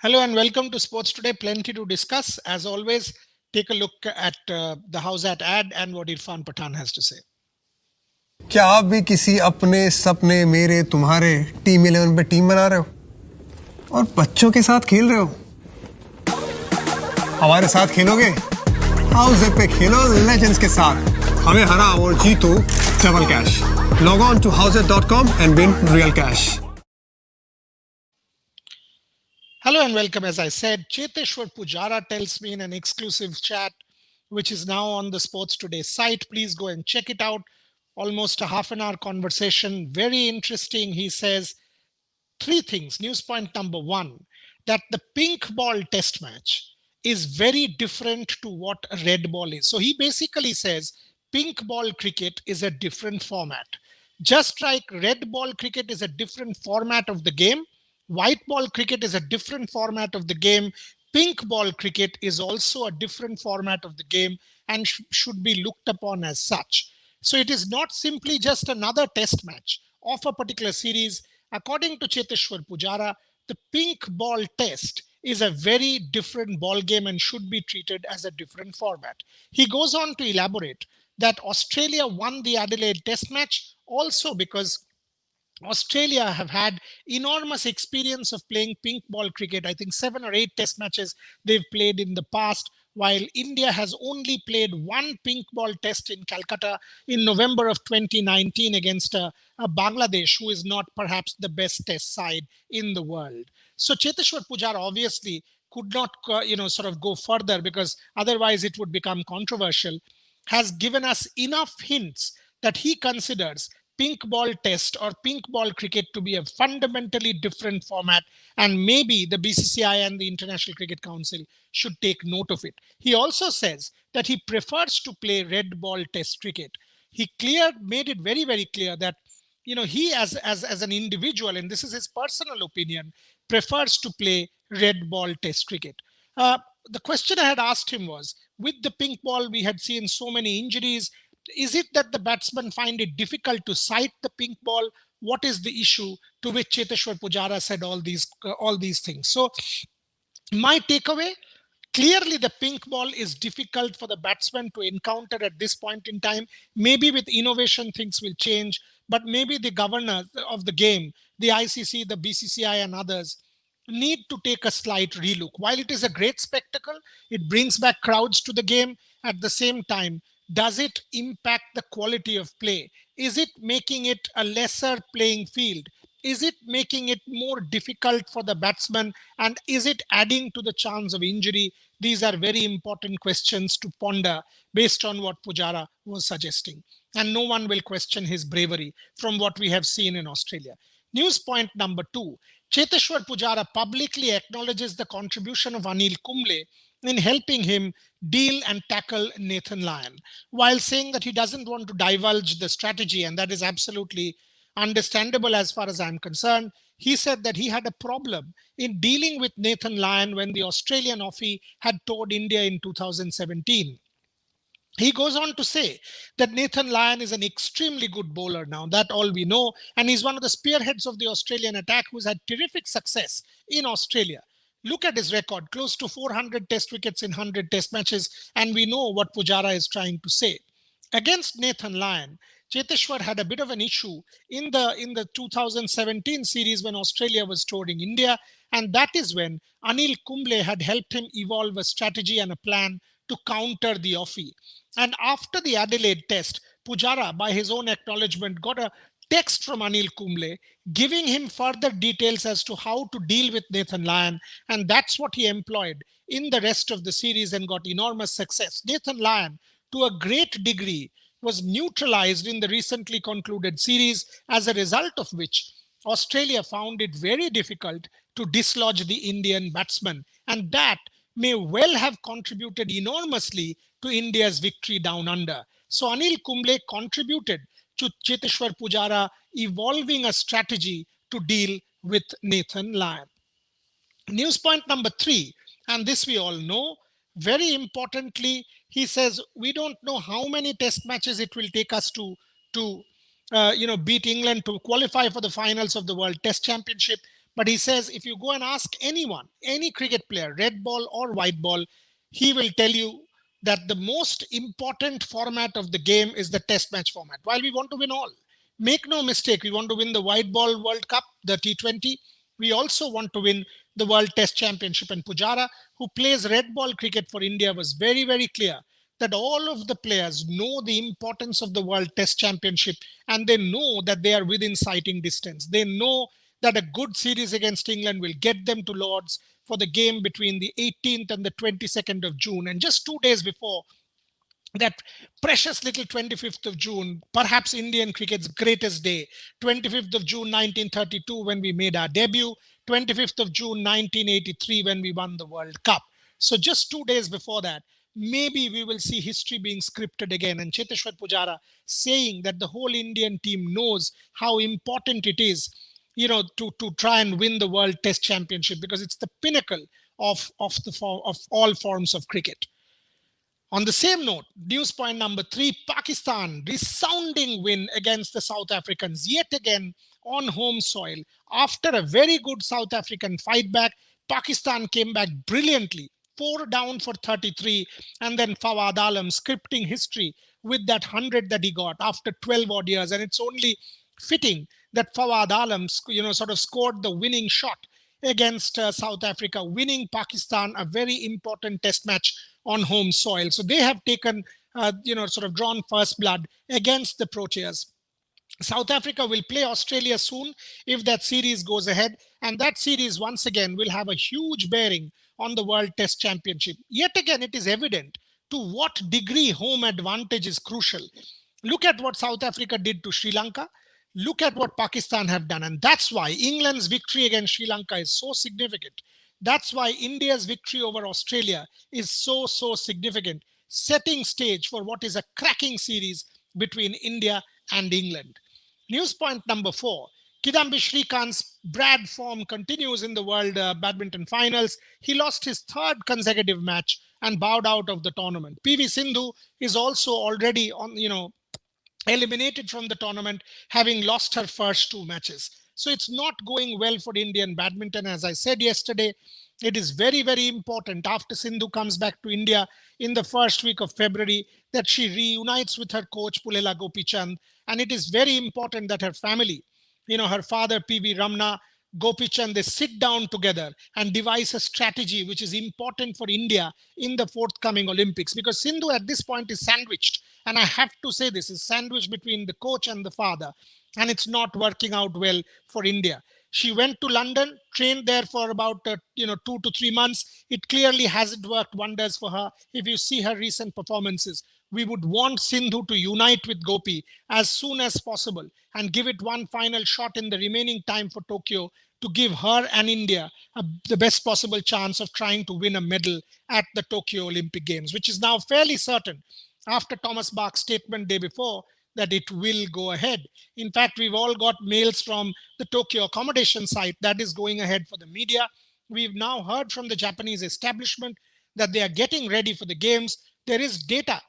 Hello and welcome to Sports Today. Plenty to discuss. As always, take a look at the House at ad and what Irfan Pathan has to say. क्या आप भी किसी अपने सपने मेरे तुम्हारे team 11 पे टीम बना रहे हो और बच्चों के साथ खेल रहे हो? हमारे साथ खेलोगे? हाउस पे खेलो लेजेंड्स के साथ. हमें हरा और जीतो double cash. Log on to houseit.com and win real cash. Hello and welcome. As I said, Cheteshwar Pujara tells me in an exclusive chat, which is now on the Sports Today site. Please go and check it out. Almost a half an hour conversation. Very interesting. He says three things. News point number one, that the pink ball test match is very different to what a red ball is. So he basically says pink ball cricket is a different format. Just like red ball cricket is a different format of the game, white ball cricket is a different format of the game. Pink ball cricket is also a different format of the game and should be looked upon as such. So it is not simply just another test match of a particular series. According to Cheteshwar Pujara, the pink ball test is a very different ball game and should be treated as a different format. He goes on to elaborate that Australia won the Adelaide test match also because Australia have had enormous experience of playing pink ball cricket. I think 7 or 8 test matches they've played in the past, while India has only played one pink ball test in Calcutta in November of 2019 against a Bangladesh, who is not perhaps the best test side in the world. So Cheteshwar Pujara obviously could not, sort of go further because otherwise it would become controversial, has given us enough hints that he considers pink ball test or pink ball cricket to be a fundamentally different format, and maybe the BCCI and the International Cricket Council should take note of it. He also says that he prefers to play red ball test cricket. He made it very, very clear that he as an individual, and this is his personal opinion, prefers to play red ball test cricket. The question I had asked him was, with the pink ball, we had seen so many injuries. Is it that the batsmen find it difficult to sight the pink ball? What is the issue? To which Cheteshwar Pujara said all these things. So my takeaway, clearly the pink ball is difficult for the batsman to encounter at this point in time. Maybe with innovation things will change, but maybe the governors of the game, the ICC, the BCCI and others, need to take a slight relook. While it is a great spectacle, it brings back crowds to the game. At the same time, does it impact the quality of play? Is it making it a lesser playing field? Is it making it more difficult for the batsman? And is it adding to the chance of injury? These are very important questions to ponder based on what Pujara was suggesting. And no one will question his bravery from what we have seen in Australia. News point number two, Cheteshwar Pujara publicly acknowledges the contribution of Anil Kumble in helping him deal and tackle Nathan Lyon, while saying that he doesn't want to divulge the strategy, and that is absolutely understandable as far as I'm concerned. He said that he had a problem in dealing with Nathan Lyon when the Australian offie had toured India in 2017. He goes on to say that Nathan Lyon is an extremely good bowler now, that all we know, and he's one of the spearheads of the Australian attack who's had terrific success in Australia. Look at his record, close to 400 test wickets in 100 test matches, and we know what Pujara is trying to say. Against Nathan Lyon, Cheteshwar had a bit of an issue in the 2017 series when Australia was touring India, and that is when Anil Kumble had helped him evolve a strategy and a plan to counter the offie. And after the Adelaide test, Pujara, by his own acknowledgement, got a text from Anil Kumble giving him further details as to how to deal with Nathan Lyon. And that's what he employed in the rest of the series and got enormous success. Nathan Lyon, to a great degree, was neutralized in the recently concluded series, as a result of which Australia found it very difficult to dislodge the Indian batsman. And that may well have contributed enormously to India's victory down under. So Anil Kumble contributed to Cheteshwar Pujara evolving a strategy to deal with Nathan Lyon. News point number three, and this we all know, very importantly, he says we don't know how many test matches it will take us to beat England to qualify for the finals of the World Test Championship. But he says if you go and ask anyone, any cricket player, red ball or white ball, he will tell you that the most important format of the game is the test match format. While we want to win all, make no mistake, we want to win the white ball World Cup, the T20. We also want to win the World Test Championship. And Pujara, who plays red ball cricket for India, was very, very clear that all of the players know the importance of the World Test Championship, and they know that they are within sighting distance. They know that a good series against England will get them to Lords for the game between the 18th and the 22nd of June. And just 2 days before that precious little 25th of June, perhaps Indian cricket's greatest day, 25th of June 1932 when we made our debut, 25th of June 1983 when we won the World Cup. So just 2 days before that, maybe we will see history being scripted again. And Cheteshwar Pujara saying that the whole Indian team knows how important it is, to try and win the World Test Championship, because it's the pinnacle of all forms of cricket. On the same note, news point number 3, Pakistan, resounding win against the South Africans, yet again on home soil. After a very good South African fight back, Pakistan came back brilliantly, 4 down for 33, and then Fawad Alam scripting history with that 100 that he got after 12 odd years. And it's only fitting that Fawad Alam, sort of scored the winning shot against South Africa, winning Pakistan a very important test match on home soil. So they have taken, sort of drawn first blood against the Proteas. South Africa will play Australia soon if that series goes ahead. And that series, once again, will have a huge bearing on the World Test Championship. Yet again, it is evident to what degree home advantage is crucial. Look at what South Africa did to Sri Lanka. Look at what Pakistan have done. And that's why England's victory against Sri Lanka is so significant. That's why India's victory over Australia is so significant, setting stage for what is a cracking series between India and England. News point number 4. Kidambi Shrikant's Brad form continues in the World Badminton Finals. He lost his 3rd consecutive match and bowed out of the tournament. PV Sindhu is also already eliminated from the tournament, having lost her first 2 matches. So it's not going well for Indian badminton. As I said yesterday, it is very, very important after Sindhu comes back to India in the first week of February that she reunites with her coach Pulela Gopichand. And it is very important that her family, her father PV Ramna, Gopichand, they sit down together and devise a strategy which is important for India in the forthcoming Olympics. Because Sindhu at this point is sandwiched. And I have to say this is sandwiched between the coach and the father. And it's not working out well for India. She went to London, trained there for about 2 to 3 months. It clearly hasn't worked wonders for her. If you see her recent performances, we would want Sindhu to unite with Gopi as soon as possible and give it one final shot in the remaining time for Tokyo to give her and India the best possible chance of trying to win a medal at the Tokyo Olympic Games, which is now fairly certain after Thomas Bach's statement day before that it will go ahead. In fact, we've all got mails from the Tokyo accommodation site that is going ahead for the media. We've now heard from the Japanese establishment that they are getting ready for the games. There is data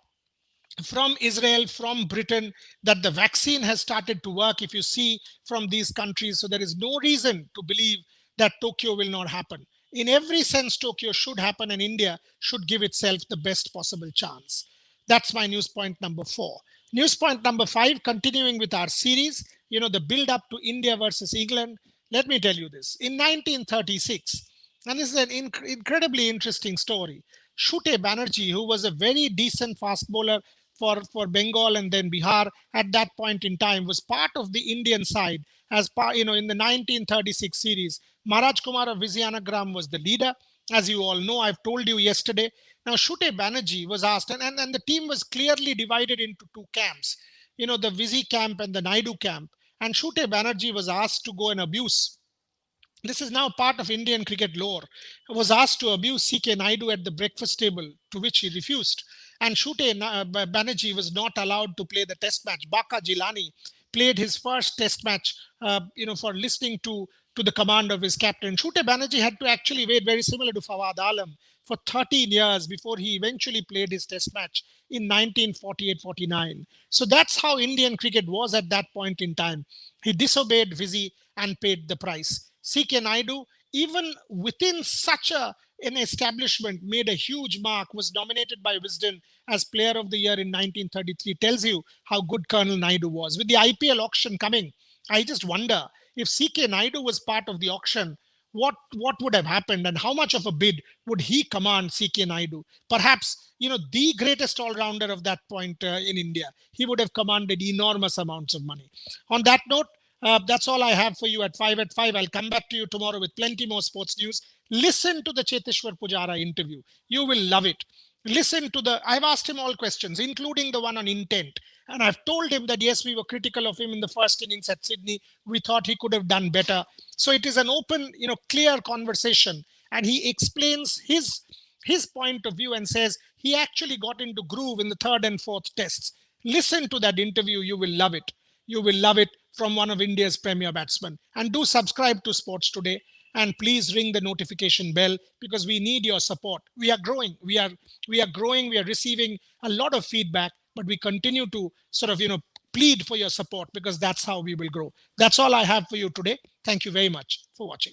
from Israel, from Britain, that the vaccine has started to work, if you see from these countries. So there is no reason to believe that Tokyo will not happen. In every sense, Tokyo should happen and India should give itself the best possible chance. That's my news point number 4. News point number 5, continuing with our series, the build up to India versus England. Let me tell you this. In 1936, and this is an incredibly interesting story, Shute Banerjee, who was a very decent fast bowler for Bengal and then Bihar at that point in time, was part of the Indian side as part, in the 1936 series. Maharaj Kumar of Vizayanagram was the leader. As you all know, I've told you yesterday. Now, Shute Banerjee was asked, and the team was clearly divided into 2 camps, the Vizi camp and the Naidu camp. And Shute Banerjee was asked to go and abuse. This is now part of Indian cricket lore. Was asked to abuse C.K. Naidu at the breakfast table, to which he refused. And Shute Banerjee was not allowed to play the test match. Baka Jilani played his first test match, for listening to the command of his captain. Shute Banerjee had to actually wait, very similar to Fawad Alam, for 13 years before he eventually played his test match in 1948-49. So that's how Indian cricket was at that point in time. He disobeyed Vizi and paid the price. CK Naidu, even within such an establishment, made a huge mark, was nominated by Wisden as Player of the Year in 1933. Tells you how good Colonel Naidu was. With the IPL auction coming, I just wonder if CK Naidu was part of the auction, what would have happened and how much of a bid would he command, CK Naidu? Perhaps, the greatest all-rounder of that point in India. He would have commanded enormous amounts of money. On that note, that's all I have for you at 5 at 5. I'll come back to you tomorrow with plenty more sports news. Listen to the Cheteshwar Pujara interview. You will love it. I've asked him all questions, including the one on intent. And I've told him that, yes, we were critical of him in the first innings at Sydney. We thought he could have done better. So it is an open, clear conversation. And he explains his point of view and says he actually got into groove in the third and fourth tests. Listen to that interview. You will love it. You will love it, from one of India's premier batsmen. And do subscribe to Sports Today. And please ring the notification bell, because we need your support. We are growing. We are growing. We are receiving a lot of feedback, but we continue to sort of, plead for your support, because that's how we will grow. That's all I have for you today. Thank you very much for watching.